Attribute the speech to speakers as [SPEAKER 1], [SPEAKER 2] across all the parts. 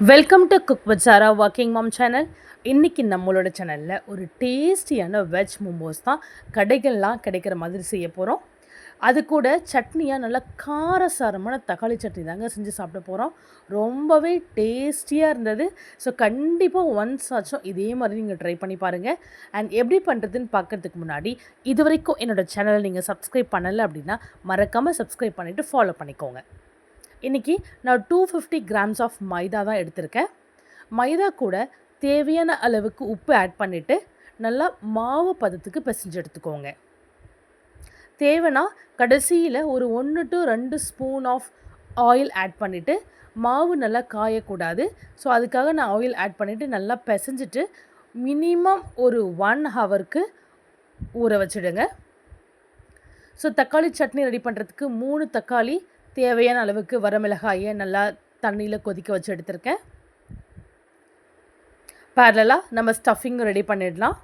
[SPEAKER 1] Welcome to cook with Sara walking mom channel. இன்றைக்கி நம்மளோட சேனலில் ஒரு டேஸ்டியான வெஜ் மோமோஸ் தான் கடைகள்லாம் கிடைக்கிற மாதிரி செய்ய போகிறோம். அது கூட சட்னியாக நல்லா காரசாரமான தக்காளி சட்னி தாங்க செஞ்சு சாப்பிட போகிறோம். ரொம்பவே டேஸ்டியாக இருந்தது. ஸோ கண்டிப்பாக ஒன்ஸ் ஆச்சும் இதே மாதிரி நீங்கள் ட்ரை பண்ணி பாருங்கள். அண்ட் எப்படி பண்ணுறதுன்னு பார்க்குறதுக்கு முன்னாடி இது வரைக்கும் என்னோடய சேனலை நீங்கள் சப்ஸ்கிரைப் பண்ணலை அப்படின்னா மறக்காமல் சப்ஸ்கிரைப் பண்ணிவிட்டு ஃபாலோ பண்ணிக்கோங்க. இன்றைக்கி நான் 250 கிராம்ஸ் ஆஃப் மைதா தான் எடுத்திருக்கேன். மைதா கூட தேவையான அளவுக்கு உப்பு ஆட் பண்ணிவிட்டு நல்லா மாவு பதத்துக்கு பிசைஞ்சு எடுத்துக்கோங்க. தேவைன்னா கடைசியில் ஒரு 1 to 2 spoon of oil add பண்ணிவிட்டு, மாவு நல்லா காயக்கூடாது. ஸோ அதுக்காக நான் ஆயில் ஆட் பண்ணிவிட்டு நல்லா பிசைஞ்சிட்டு மினிமம் ஒரு 1 ஹவருக்கு ஊற வச்சுடுங்க. ஸோ தக்காளி சட்னி ரெடி பண்ணுறதுக்கு 3 தக்காளி, தேவையான அளவுக்கு வரமிளகாயை நல்லா தண்ணியில் கொதிக்க வச்சு எடுத்திருக்கேன். பேரலாக நம்ம ஸ்டஃபிங் ரெடி பண்ணிடலாம்.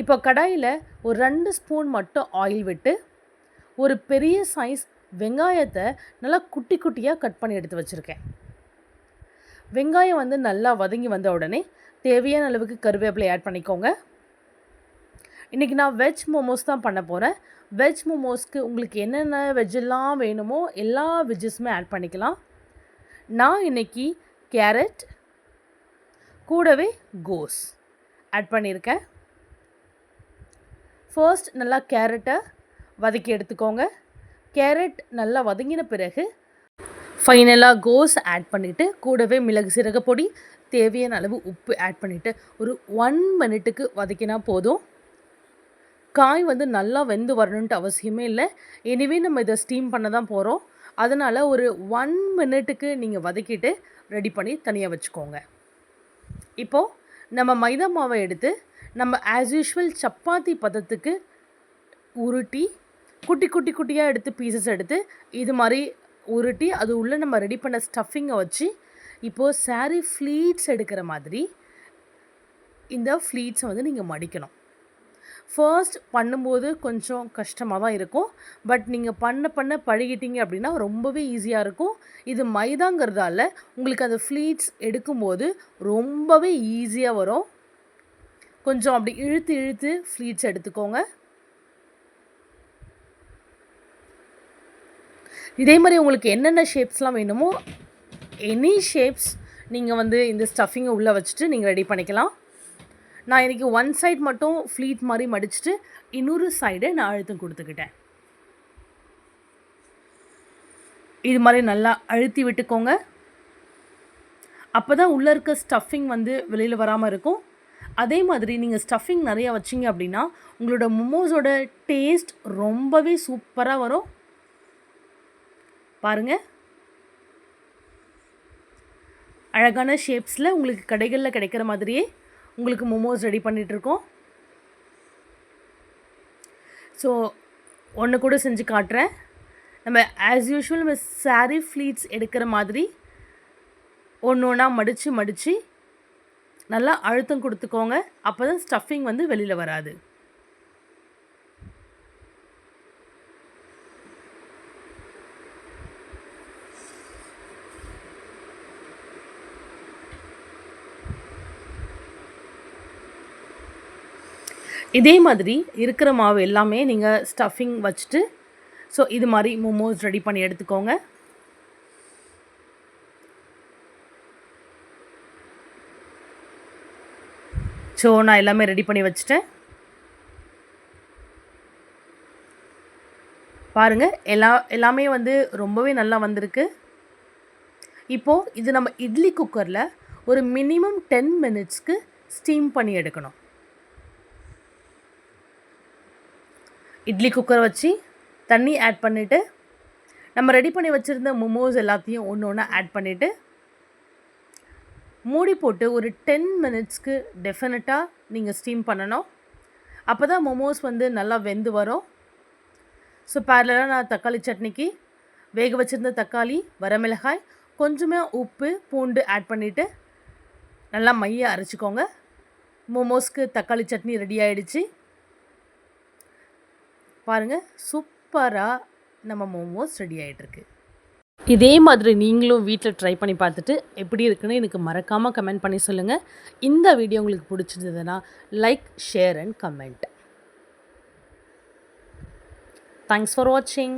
[SPEAKER 1] இப்போ கடாயில் ஒரு 2 ஸ்பூன் மட்டும் ஆயில் விட்டு ஒரு பெரிய சைஸ் வெங்காயத்தை நல்லா குட்டி குட்டியாக கட் பண்ணி எடுத்து வச்சுருக்கேன். வெங்காயம் வந்து நல்லா வதங்கி வந்த உடனே தேவையான அளவுக்கு கருவேப்பிலை ஆட் பண்ணிக்கோங்க. இன்றைக்கி நான் வெஜ் மோமோஸ் தான் பண்ண போகிறேன். வெஜ் மோமோஸ்க்கு உங்களுக்கு என்னென்ன வெஜ்ஜெல்லாம் வேணுமோ எல்லா வெஜ்ஜஸுமே ஆட் பண்ணிக்கலாம். நான் இன்றைக்கி கேரட் கூடவே கோஸ் ஆட் பண்ணியிருக்கேன். ஃபர்ஸ்ட் நல்லா கேரட்டை வதக்கி எடுத்துக்கோங்க. கேரட் நல்லா வதங்கின பிறகு ஃபைனலாக கோஸ் ஆட் பண்ணிவிட்டு கூடவே மிளகு சீரக பொடி, தேவையான அளவு உப்பு ஆட் பண்ணிவிட்டு ஒரு 1 மினிட்டுக்கு வதக்கினா போதும். காய் வந்து நல்லா வெந்து வரணுன்ட்டு அவசியமே இல்லை. எனிவே நம்ம இதை ஸ்டீம் பண்ண தான் போகிறோம். அதனால் ஒரு 1 மினிட்டுக்கு நீங்கள் வதக்கிட்டு ரெடி பண்ணி தனியாக வச்சுக்கோங்க. இப்போது நம்ம மைதா மாவை எடுத்து நம்ம ஆஸ் யூஷுவல் சப்பாத்தி பதத்துக்கு உருட்டி குட்டி குட்டி குட்டியாக எடுத்து பீசஸ் எடுத்து இது மாதிரி உருட்டி அது உள்ளே நம்ம ரெடி பண்ண ஸ்டஃபிங்கை வச்சு இப்போது சாரீ ஃப்ளீட்ஸ் எடுக்கிற மாதிரி இந்த ஃப்ளீட்ஸை வந்து நீங்கள் மடிக்கணும். ஃபர்ஸ்ட் பண்ணும்போது கொஞ்சம் கஷ்டமாக தான் இருக்கும். பட் நீங்கள் பண்ண பழகிட்டீங்க அப்படின்னா ரொம்பவே ஈஸியாக இருக்கும். இது மைதாங்கிறதால உங்களுக்கு அந்த ஃப்ளீட்ஸ் எடுக்கும்போது ரொம்பவே ஈஸியாக வரும். கொஞ்சம் அப்படி இழுத்து இழுத்து ஃப்ளீட்ஸ் எடுத்துக்கோங்க. இதே மாதிரி உங்களுக்கு என்னென்ன ஷேப்ஸ்லாம் வேணுமோ எனி ஷேப்ஸ் நீங்கள் வந்து இந்த ஸ்டஃபிங்கை உள்ளே வச்சுட்டு நீங்கள் ரெடி பண்ணிக்கலாம். நான் இன்றைக்கி 1 சைட் மட்டும் ஃப்ளீட் மாதிரி மடிச்சுட்டு இன்னொரு சைடு நான் அழுத்தம் கொடுத்துக்கிட்டேன். இது மாதிரி நல்லா அழுத்தி விட்டுக்கோங்க. அப்போ தான் உள்ளே இருக்க ஸ்டஃபிங் வந்து வெளியில் வராமல் இருக்கும். அதே மாதிரி நீங்கள் ஸ்டஃபிங் நிறையா வச்சிங்க அப்படின்னா உங்களோட மோமோஸோட டேஸ்ட் ரொம்பவே சூப்பராக வரும். பாருங்கள், அழகான ஷேப்ஸில் உங்களுக்கு கடைகளில் கிடைக்கிற மாதிரியே உங்களுக்கு மோமோஸ் ரெடி பண்ணிகிட்ருக்கோம். ஸோ ஒன்று கூட செஞ்சு காட்டுறேன். நம்ம ஆஸ் யூஷுவல் நம்ம சாரீ ஃப்ளீட்ஸ் எடுக்கிற மாதிரி ஒன்று ஒன்றா மடித்து நல்லா அழுத்தம் கொடுத்துக்கோங்க. அப்போ தான் ஸ்டஃபிங் வந்து வெளியில் வராது. இதே மாதிரி இருக்கிற மாவு எல்லாமே நீங்கள் ஸ்டஃபிங் வச்சுட்டு ஸோ இது மாதிரி மோமோஸ் ரெடி பண்ணி எடுத்துக்கோங்க. ஸோ நான் எல்லாமே ரெடி பண்ணி வச்சுட்டேன். பாருங்கள், எல்லாமே வந்து ரொம்பவே நல்லா வந்திருக்கு. இப்போது இது நம்ம இட்லி குக்கரில் ஒரு மினிமம் 10 மினிட்ஸ்க்கு ஸ்டீம் பண்ணி எடுக்கணும். இட்லி குக்கரை வச்சு தண்ணி ஆட் பண்ணிவிட்டு நம்ம ரெடி பண்ணி வச்சுருந்த மோமோஸ் எல்லாத்தையும் ஒன்று ஒன்றா ஆட் பண்ணிவிட்டு மூடி போட்டு ஒரு 10 மினிட்ஸ்க்கு டெஃபினட்டாக நீங்கள் ஸ்டீம் பண்ணணும். அப்போ தான் மோமோஸ் வந்து நல்லா வெந்து வரும். ஸோ பேரலாக நான் தக்காளி சட்னிக்கு வேக வச்சுருந்த தக்காளி, வரமிளகாய், கொஞ்சமாக உப்பு, பூண்டு ஆட் பண்ணிவிட்டு நல்லா மைய அரைச்சிக்கோங்க. மோமோஸ்க்கு தக்காளி சட்னி ரெடி ஆகிடுச்சு. பாருங்கள், சூப்பராக நம்ம மோமோஸ் ரெடி ஆகிட்டுருக்கு. இதே மாதிரி நீங்களும் வீட்டில் ட்ரை பண்ணி பார்த்துட்டு எப்படி இருக்குன்னு எனக்கு மறக்காமல் கமெண்ட் பண்ணி சொல்லுங்கள். இந்த வீடியோ உங்களுக்கு பிடிச்சிருந்ததுன்னா like, share and comment. Thanks for வாட்சிங்.